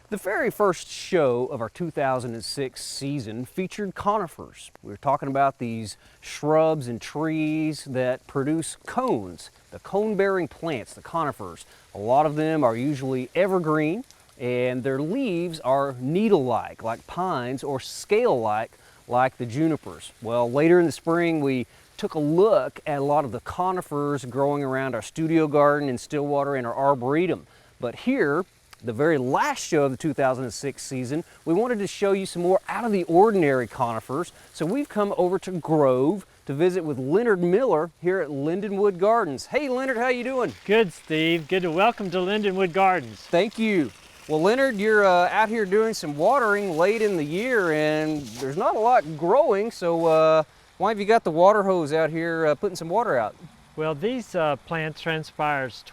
The very first show of our 2006 season featured conifers. We were talking about these shrubs and trees that produce cones, the cone-bearing plants, the conifers. A lot of them are usually evergreen, and their leaves are needle-like, like pines, or scale-like, like the junipers. Well, later in the spring, we took a look at a lot of the conifers growing around our studio garden in Stillwater and our arboretum. But here, the very last show of the 2006 season, we wanted to show you some more out of the ordinary conifers. So we've come over to Grove to visit with Leonard Miller here at Lendonwood Gardens. Hey Leonard, how you doing? Good, Steve. Good to welcome to Lendonwood Gardens. Thank you. Well, Leonard, you're out here doing some watering late in the year, and there's not a lot growing, so why have you got the water hose out here putting some water out? Well, these plants transpires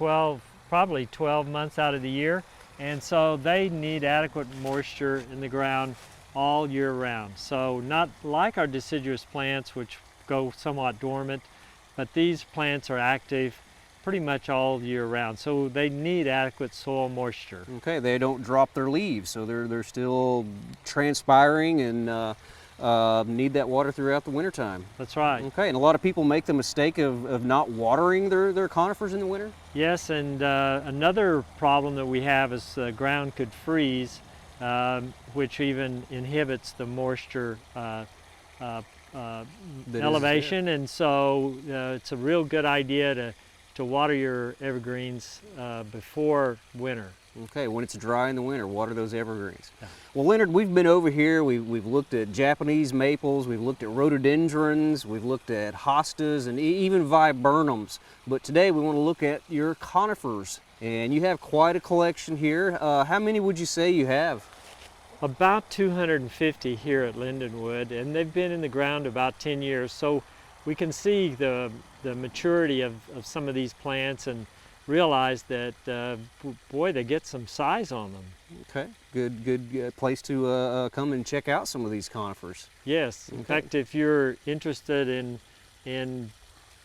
probably 12 months out of the year, and so they need adequate moisture in the ground all year round. So not like our deciduous plants, which go somewhat dormant, but these plants are active pretty much all year round. So they need adequate soil moisture. Okay, they don't drop their leaves, so they're still transpiring and need that water throughout the wintertime. That's right. Okay, and a lot of people make the mistake of not watering their conifers in the winter? Yes, and another problem that we have is the ground could freeze, which even inhibits the moisture elevation, and so it's a real good idea to water your evergreens before winter. Okay, when it's dry in the winter, water those evergreens. Yeah. Well, Leonard, we've been over here, we've looked at Japanese maples, we've looked at rhododendrons, we've looked at hostas, and even viburnums. But today we want to look at your conifers, and you have quite a collection here. How many would you say you have? About 250 here at Lendonwood, and they've been in the ground about 10 years. So we can see the maturity of some of these plants and realize that, boy, they get some size on them. Okay, good place to come and check out some of these conifers. Yes, in fact, if you're interested in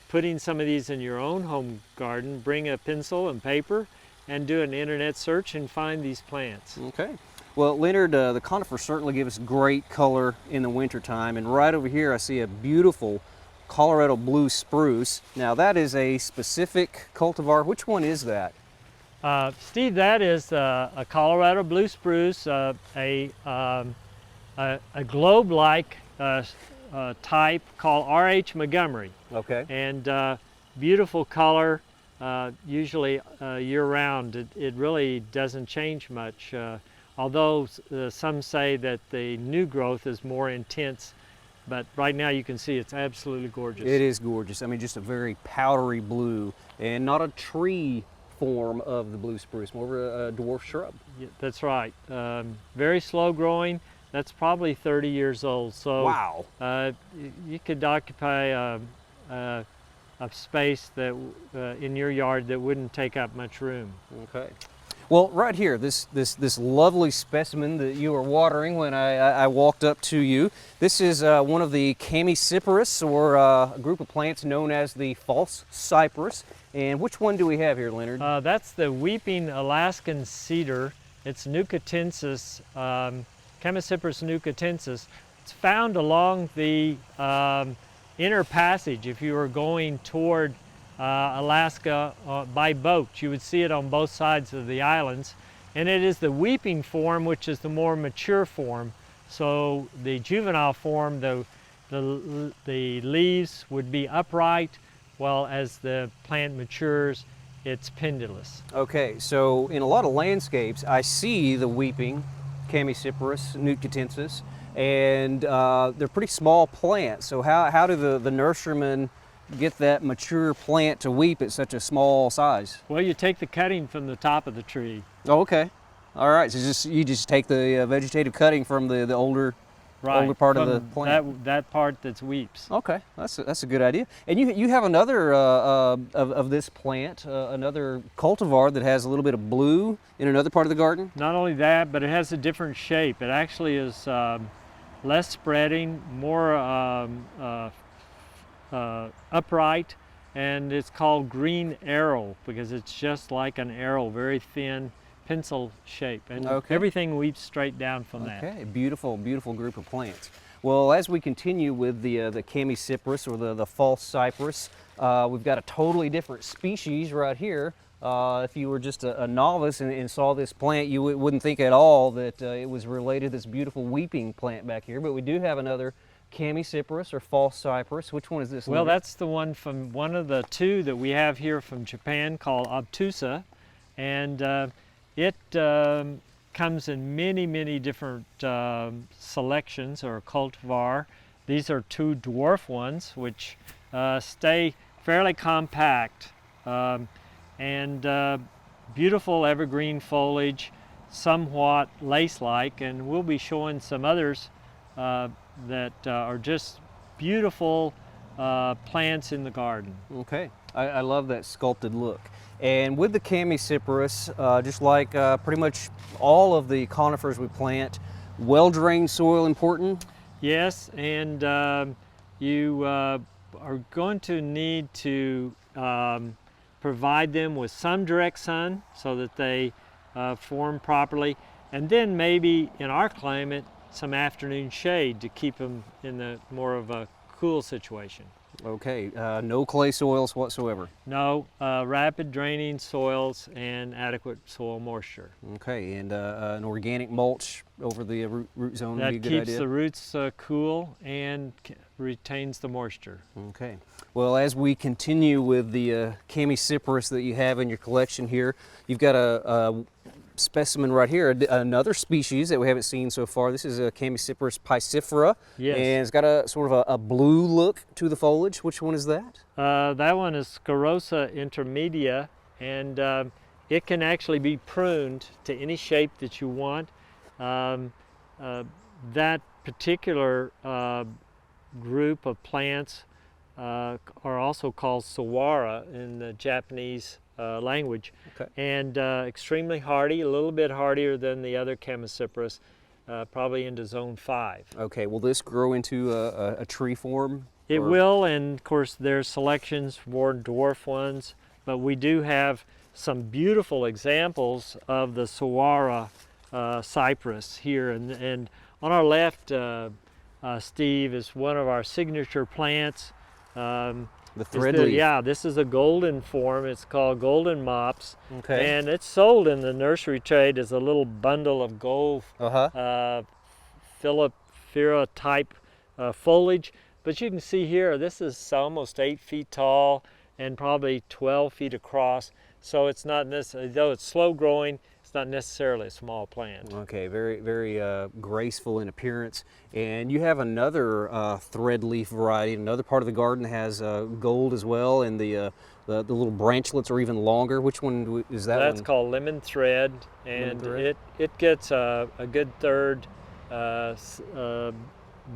putting some of these in your own home garden, bring a pencil and paper and do an internet search and find these plants. Okay. Well, Leonard, the conifers certainly give us great color in the wintertime, and right over here I see a beautiful Colorado blue spruce. Now that is a specific cultivar. Which one is that? Steve, that is a Colorado blue spruce, a globe-like type called R.H. Montgomery. Okay. And beautiful color, usually year-round. It really doesn't change much, although some say that the new growth is more intense. But right now you can see it's absolutely gorgeous. It is gorgeous. I mean, just a very powdery blue, and not a tree form of the blue spruce, more of a dwarf shrub. Yeah, that's right. Very slow growing. That's probably 30 years old. So wow. You could occupy a space that in your yard that wouldn't take up much room. Okay. Well, right here, this lovely specimen that you were watering when I walked up to you, this is one of the Conifers, or a group of plants known as the false cypress. And which one do we have here, Leonard? That's the weeping Alaskan cedar. It's Nucatensis, Chamaecyparis nucatensis. It's found along the inner passage. If you were going toward Alaska by boat, you would see it on both sides of the islands, and it is the weeping form, which is the more mature form. So the juvenile form, the leaves would be upright, while as the plant matures, it's pendulous. Okay, so in a lot of landscapes, I see the weeping Chamaecyparis nucatensis, and they're pretty small plants. So how do the nurserymen get that mature plant to weep at such a small size? Well, you take the cutting from the top of the tree. Oh, okay. All right. So you just take the vegetative cutting from the older part of the plant. That part that weeps. Okay, that's a good idea. And you have another of this plant, another cultivar that has a little bit of blue in another part of the garden. Not only that, but it has a different shape. It actually is less spreading, more upright, and it's called green arrow because it's just like an arrow, very thin pencil shape, and Okay. everything weeps straight down from that. Okay, beautiful, beautiful group of plants. Well, as we continue with the Chamaecyparis, or the false cypress, we've got a totally different species right here. If you were just a novice and saw this plant, you wouldn't think at all that it was related to this beautiful weeping plant back here. But we do have another Chamaecyparis, or false cypress. Which one is this? Well, Leonard? that's the one from one of the two that we have here from Japan called obtusa, and it comes in many, many different selections or cultivar. These are two dwarf ones, which stay fairly compact, and beautiful evergreen foliage, somewhat lace-like, and we'll be showing some others that are just beautiful plants in the garden. Okay, I love that sculpted look. And with the Chamaecyparis, just like pretty much all of the conifers we plant, well-drained soil important? Yes, and you are going to need to provide them with some direct sun so that they form properly, and then maybe in our climate some afternoon shade to keep them in the more of a cool situation. Okay, no clay soils whatsoever. No, rapid draining soils and adequate soil moisture. Okay, and an organic mulch over the root zone would be a That good keeps idea. the roots cool and retains the moisture. Okay. Well, as we continue with the Chamaecyparis that you have in your collection here, you've got a specimen right here, another species that we haven't seen so far. This is a Chamaecyparis piscifera, Yes. and it's got a sort of a blue look to the foliage. Which one is that? That one is Scarosa intermedia, and it can actually be pruned to any shape that you want. That particular group of plants are also called sawara in the Japanese language, Okay. and extremely hardy, a little bit hardier than the other Chamaecyparis, probably into zone 5. Okay, will this grow into a tree form? It or- will, and of course there's selections for dwarf ones, but we do have some beautiful examples of the sawara cypress here, and on our left, Steve, is one of our signature plants. The thread leaf. Yeah, this is a golden form. It's called golden mops, Okay. and it's sold in the nursery trade as a little bundle of gold Philophyra type foliage. But you can see here, this is almost 8 feet tall and probably 12 feet across. So it's not necessarily, though it's slow growing, it's not necessarily a small plant. Okay, very, very graceful in appearance. And you have another thread leaf variety, another part of the garden that has gold as well, and the little branchlets are even longer. Which one is that That's one? called lemon thread, and thread? it gets a good third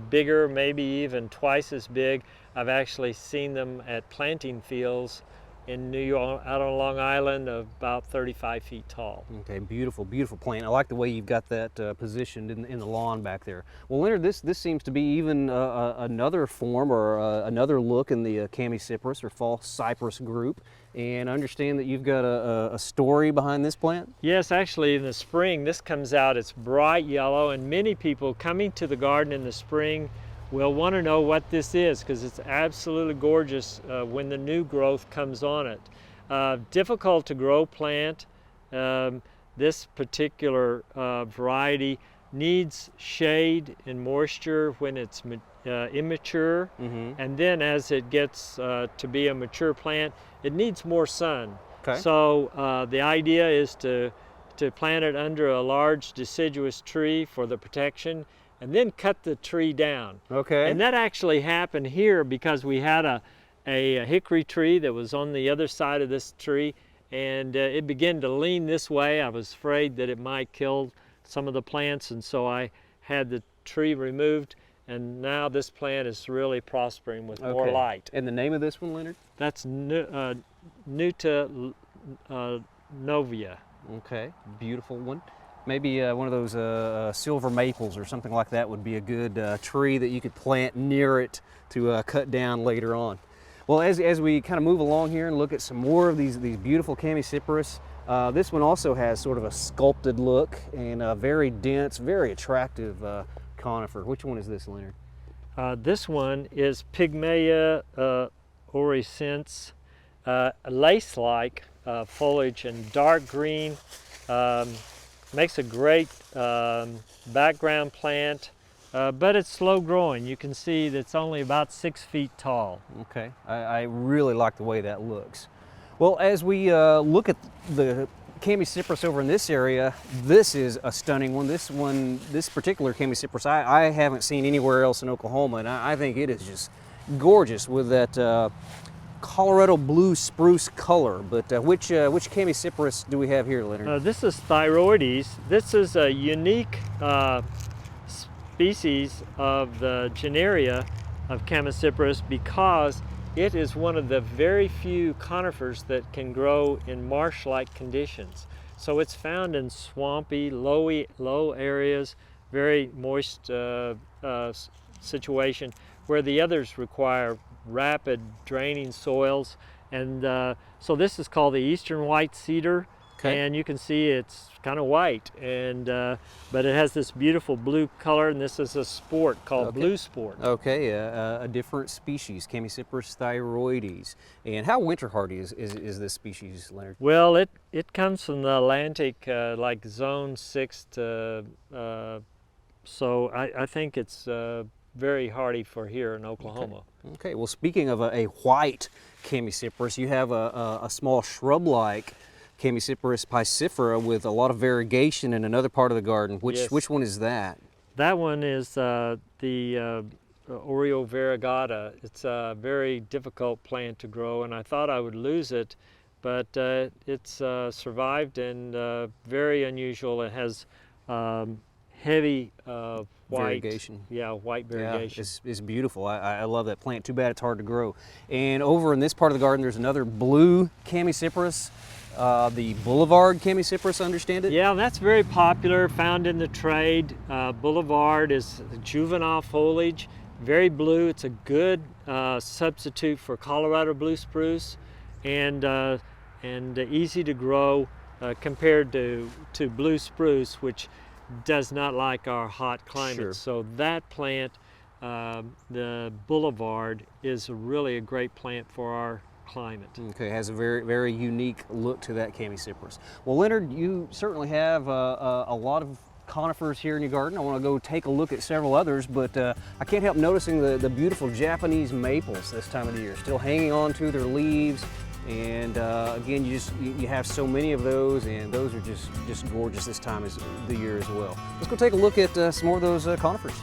bigger, maybe even twice as big. I've actually seen them at planting fields in New York, out on Long Island, about 35 feet tall. Okay, beautiful, beautiful plant. I like the way you've got that positioned in the lawn back there. Well, Leonard, this seems to be even another form or another look in the Chamaecyparis or false cypress group. And I understand that you've got a story behind this plant? Yes, actually in the spring this comes out, it's bright yellow, and many people coming to the garden in the spring will want to know what this is because it's absolutely gorgeous when the new growth comes on it. Difficult to grow plant. This particular variety needs shade and moisture when it's immature, and then as it gets to be a mature plant, it needs more sun. Okay. So the idea is to plant it under a large deciduous tree for the protection, and then cut the tree down. Okay. And that actually happened here because we had a hickory tree that was on the other side of this tree, and it began to lean this way. I was afraid that it might kill some of the plants, and so I had the tree removed, and now this plant is really prospering with more light. And the name of this one, Leonard? That's Nuta novia. Okay, beautiful one. Maybe one of those silver maples or something like that would be a good tree that you could plant near it to cut down later on. Well, as we kind of move along here and look at some more of these beautiful Chamaecyparis, This one also has sort of a sculpted look and a very dense, very attractive conifer. Which one is this, Leonard? This one is Pygmaea oriscens, lace-like foliage and dark green. Makes a great background plant, but it's slow growing. You can see that it's only about 6 feet tall. Okay, I really like the way that looks. Well, as we look at the Chamaecyparis over in this area, this is a stunning one. This particular Chamaecyparis, I haven't seen anywhere else in Oklahoma, and I think it is just gorgeous with that Colorado blue spruce color. But which Chamaecyparis do we have here, Leonard? This is Thyroides. This is a unique species of the genaria of Chamaecyparis because it is one of the very few conifers that can grow in marsh-like conditions. So it's found in swampy, low areas, very moist situation, where the others require rapid draining soils. And so this is called the Eastern White Cedar. Okay. And you can see it's kind of white, and but it has this beautiful blue color, and this is a sport called blue sport. Okay, a different species, Chamaecyparis thyroides. And how winter hardy is this species, Leonard? Well, it comes from the Atlantic, like zone 6 to, so I think it's very hardy for here in Oklahoma. Okay, well, speaking of a white Chamaecyparis, you have a small shrub-like Chamaecyparis piscifera with a lot of variegation in another part of the garden. Which one is that? That one is the Oreo variegata. It's a very difficult plant to grow, and I thought I would lose it, but it's survived, and very unusual. It has heavy white variegation. Yeah, white variegation. Yeah, it's beautiful. I love that plant. Too bad it's hard to grow. And over in this part of the garden, there's another blue Chamaecyparis. The Boulevard Chamaecyparis, I understand it? Yeah, that's very popular, found in the trade. Boulevard is juvenile foliage, very blue. It's a good substitute for Colorado blue spruce, and easy to grow compared to blue spruce, which does not like our hot climate. Sure. So that plant, the Boulevard, is really a great plant for our climate. Okay, has a very, very unique look to that Chamaecyparis. Well, Leonard, you certainly have a lot of conifers here in your garden. I want to go take a look at several others, but I can't help noticing the beautiful Japanese maples this time of the year, still hanging on to their leaves. And again, you have so many of those, and those are just gorgeous this time of the year as well. Let's go take a look at some more of those conifers.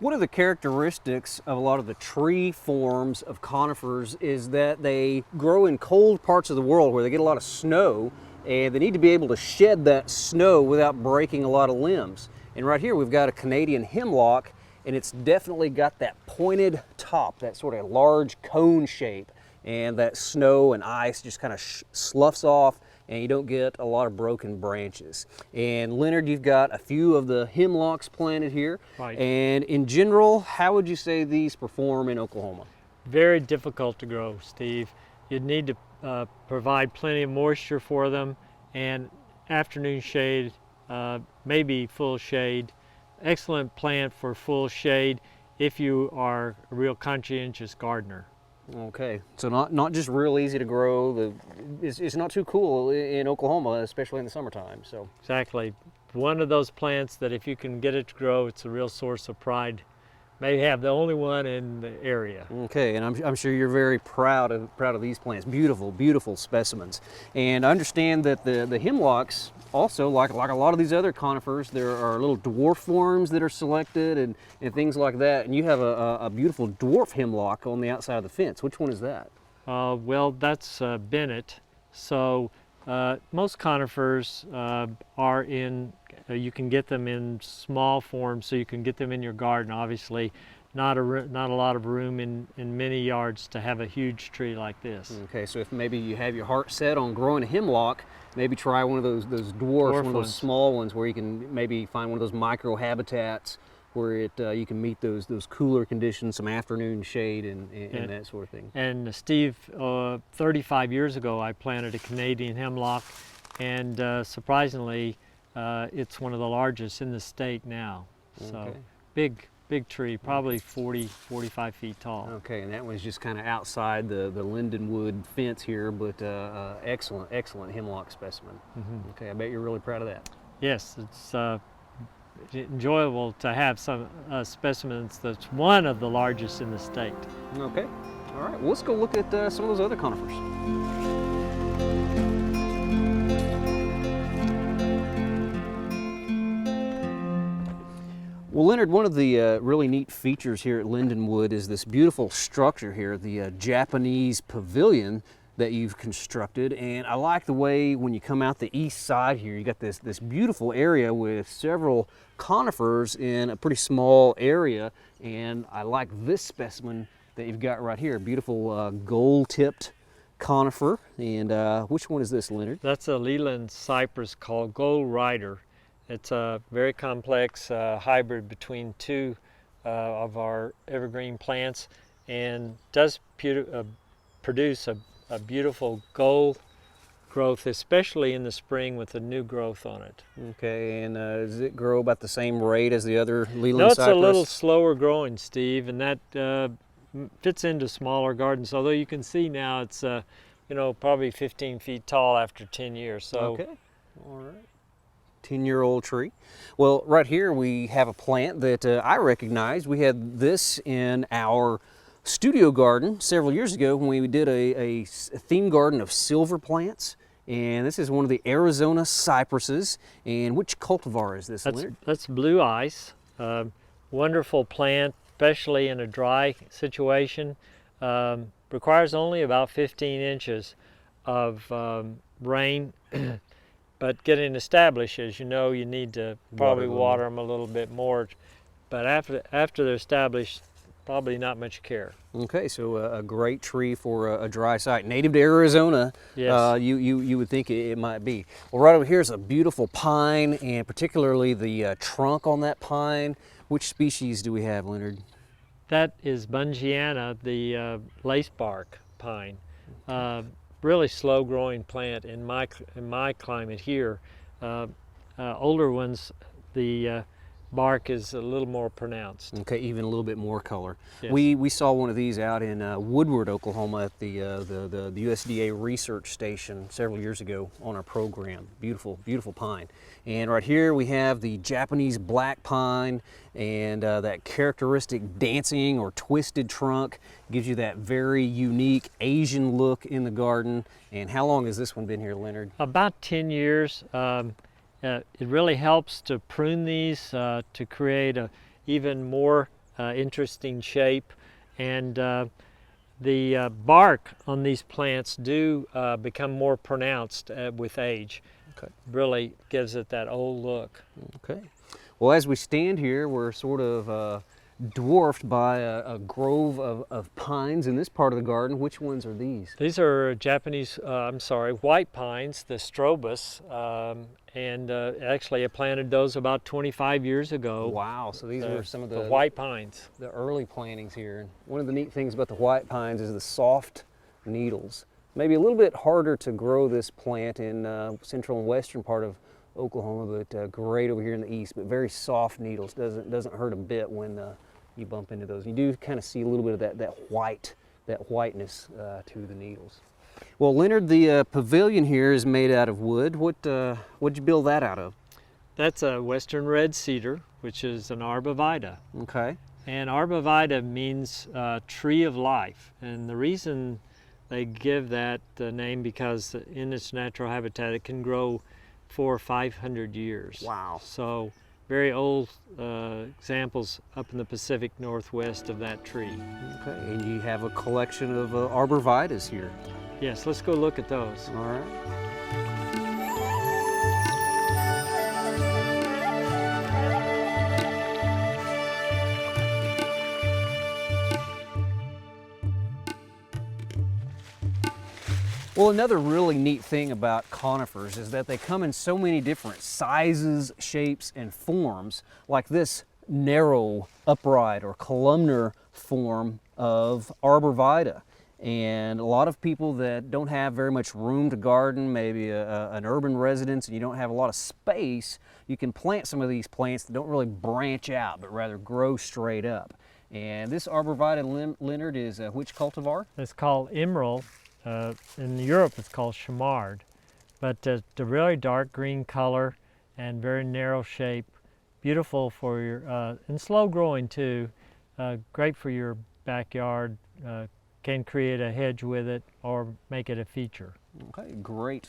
One of the characteristics of a lot of the tree forms of conifers is that they grow in cold parts of the world where they get a lot of snow, and they need to be able to shed that snow without breaking a lot of limbs. And right here we've got a Canadian hemlock, and it's definitely got that pointed top, that sort of large cone shape, and that snow and ice just kind of sloughs off, and you don't get a lot of broken branches. And Leonard, you've got a few of the hemlocks planted here. Right. And in general, how would you say these perform in Oklahoma? Very difficult to grow, Steve. You'd need to provide plenty of moisture for them, and afternoon shade, maybe full shade. Excellent plant for full shade if you are a real conscientious gardener. Okay, so not just real easy to grow. It's not too cool in Oklahoma, especially in the summertime. So exactly, one of those plants that if you can get it to grow, it's a real source of pride. Maybe have the only one in the area. Okay, and I'm sure you're very proud of these plants. Beautiful, beautiful specimens. And I understand that the hemlocks also, like a lot of these other conifers, there are little dwarf forms that are selected and things like that. And you have a beautiful dwarf hemlock on the outside of the fence. Which one is that? Well, that's Bennett. So most conifers are in you can get them in small forms, so you can get them in your garden. Obviously, not a lot of room in many yards to have a huge tree like this. Okay, so if maybe you have your heart set on growing a hemlock, maybe try one of those dwarfs, one of those small ones where you can maybe find one of those micro habitats where you can meet those cooler conditions, some afternoon shade and that sort of thing. And Steve, 35 years ago, I planted a Canadian hemlock, and surprisingly, it's one of the largest in the state now. So big tree, probably 45 feet tall. Okay, and that one's just kind of outside the Lendonwood fence here, but excellent hemlock specimen. Mm-hmm. Okay, I bet you're really proud of that. Yes, it's enjoyable to have some specimens that's one of the largest in the state. Okay, all right, well, let's go look at some of those other conifers. Well, Leonard, one of the really neat features here at Lendonwood is this beautiful structure here, the Japanese pavilion that you've constructed. And I like the way when you come out the east side here, you got this beautiful area with several conifers in a pretty small area. And I like this specimen that you've got right here, beautiful gold-tipped conifer. And which one is this, Leonard? That's a Leland cypress called Gold Rider. It's a very complex hybrid between two of our evergreen plants, and does produce a beautiful gold growth, especially in the spring with the new growth on it. Okay, and does it grow about the same rate as the other Leland No, it's cypress? a little slower growing, Steve, and that fits into smaller gardens. Although you can see now it's probably 15 feet tall after 10 years. So okay, all right. 10-year-old tree. Well, right here we have a plant that I recognize. We had this in our studio garden several years ago when we did a theme garden of silver plants. And this is one of the Arizona cypresses. And which cultivar is this, Leonard? That's blue ice. Wonderful plant, especially in a dry situation. Requires only about 15 inches of rain. But getting established, as you know, you need to probably water them a little bit more. But after they're established, probably not much care. Okay, so a great tree for a dry site. Native to Arizona, yes. You would think it might be. Well, right over here is a beautiful pine, and particularly the trunk on that pine. Which species do we have, Leonard? That is Bungiana, the lace bark pine. Really slow growing plant in my climate here. Older ones, the bark is a little more pronounced. Okay, even a little bit more color. Yes. We saw one of these out in Woodward, Oklahoma at the USDA research station several years ago on our program. Beautiful, beautiful pine. And right here we have the Japanese black pine, and that characteristic dancing or twisted trunk gives you that very unique Asian look in the garden. And how long has this one been here, Leonard? About 10 years. It really helps to prune these to create a even more interesting shape, and the bark on these plants do become more pronounced with age. Okay. Really gives it that old look. Okay. Well, as we stand here, we're sort of dwarfed by a grove of pines in this part of the garden. Which ones are these? These are Japanese, white pines, the strobus, and actually I planted those about 25 years ago. Wow, so these were some of the white pines. The early plantings here. One of the neat things about the white pines is the soft needles. Maybe a little bit harder to grow this plant in central and western part of Oklahoma, but great over here in the east, but very soft needles. Doesn't hurt a bit when you bump into those. You do kind of see a little bit of that whiteness to the needles. Well, Leonard, the pavilion here is made out of wood. What'd you build that out of? That's a western red cedar, which is an arborvitae. Okay. And arborvitae means tree of life, and the reason they give that name because in its natural habitat it can grow 400 or 500 years. Wow. So very old examples up in the Pacific Northwest of that tree. Okay, and you have a collection of arborvitaes here. Yes, let's go look at those. All right. Well, another really neat thing about conifers is that they come in so many different sizes, shapes, and forms, like this narrow, upright, or columnar form of arborvitae. And a lot of people that don't have very much room to garden, maybe an urban residence, and you don't have a lot of space, you can plant some of these plants that don't really branch out, but rather grow straight up. And this arborvitae, Leonard, is which cultivar? It's called emerald. In Europe, it's called chamard. But the really dark green color and very narrow shape, beautiful for your, and slow growing too, great for your backyard. Can create a hedge with it or make it a feature. Okay, great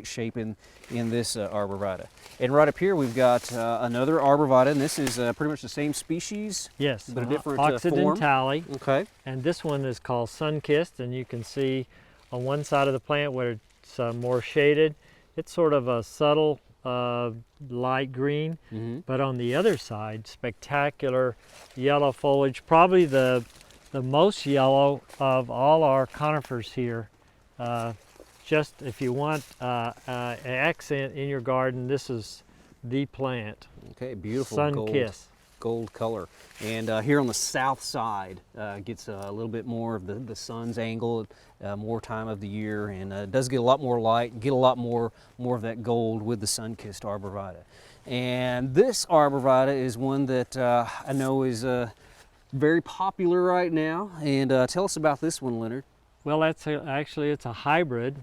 shape in this arborvitae. And right up here we've got another arborvitae, and this is pretty much the same species. Yes, but a different Occidentale. form. Okay. And this one is called sun-kissed, and you can see on one side of the plant where it's more shaded, it's sort of a subtle light green, but on the other side, spectacular yellow foliage, probably the most yellow of all our conifers here. Just if you want an accent in your garden, this is the plant. Okay, beautiful Sun-kissed. Gold color. And here on the south side gets a little bit more of the sun's angle, more time of the year, and it does get a lot more light, get a lot more of that gold with the sun-kissed arborvitae. And this arborvitae is one that I know is very popular right now. And tell us about this one, Leonard. Well, actually it's a hybrid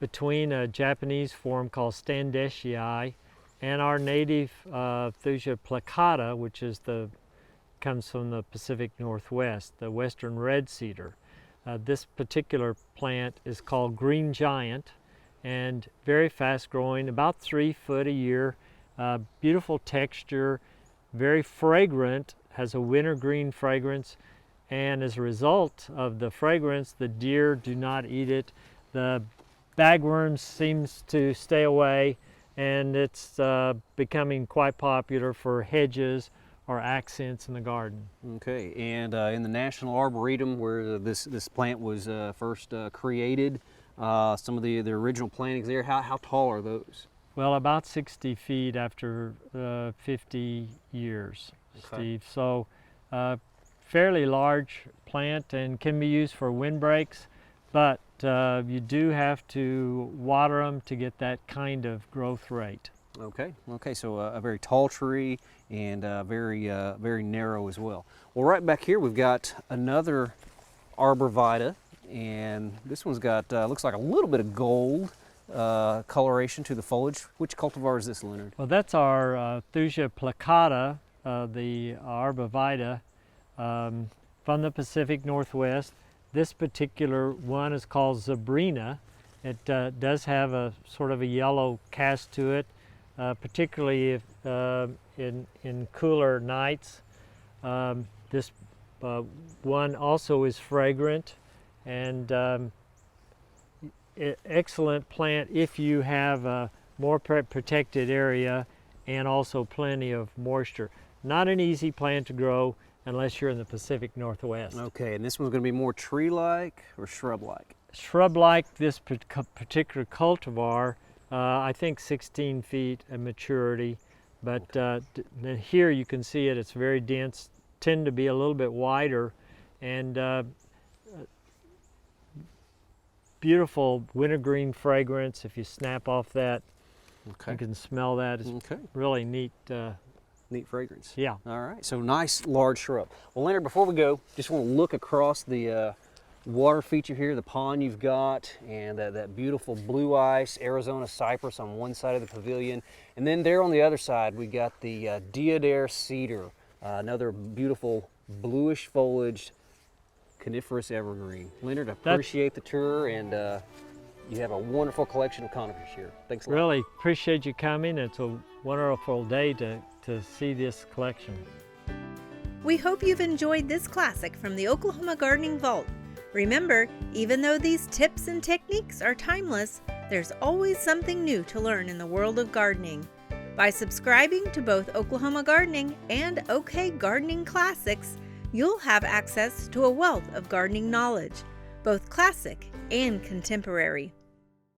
between a Japanese form called Standeshii and our native Thuja plicata, which is comes from the Pacific Northwest, the western red cedar. This particular plant is called green giant and very fast growing, about 3 foot a year, beautiful texture, very fragrant, has a wintergreen fragrance, and as a result of the fragrance, the deer do not eat it. The bagworms seems to stay away, and it's becoming quite popular for hedges or accents in the garden. Okay, and in the National Arboretum where this plant was first created, some of the original plantings there, how tall are those? Well, about 60 feet after 50 years. Okay. Steve. So fairly large plant and can be used for windbreaks, but you do have to water them to get that kind of growth rate. Okay, so a very tall tree and very narrow as well. Well, right back here we've got another arborvitae, and this one's got, looks like a little bit of gold coloration to the foliage. Which cultivar is this, Leonard? Well, that's our Thuja plicata, the arborvitae from the Pacific Northwest. This particular one is called Zabrina. It does have a sort of a yellow cast to it, particularly if, in cooler nights. This one also is fragrant and excellent plant if you have a more protected area and also plenty of moisture. Not an easy plant to grow unless you're in the Pacific Northwest. Okay, and this one's going to be more tree-like or shrub-like? Shrub-like, this particular cultivar, I think 16 feet at maturity, but here you can see it, it's very dense, tend to be a little bit wider, and beautiful wintergreen fragrance. If you snap off that, you can smell that. It's really neat. Neat fragrance. Yeah. All right, so nice large shrub. Well, Leonard, before we go, just want to look across the water feature here, the pond you've got, and that beautiful blue ice Arizona cypress on one side of the pavilion. And then there on the other side, we got the deodar cedar, another beautiful bluish foliaged coniferous evergreen. Leonard, I appreciate the tour, and you have a wonderful collection of conifers here. Thanks a lot. Really appreciate you coming. It's a wonderful day to see this collection. We hope you've enjoyed this classic from the Oklahoma Gardening Vault. Remember, even though these tips and techniques are timeless, there's always something new to learn in the world of gardening. By subscribing to both Oklahoma Gardening and OK Gardening Classics, you'll have access to a wealth of gardening knowledge. both classic and contemporary.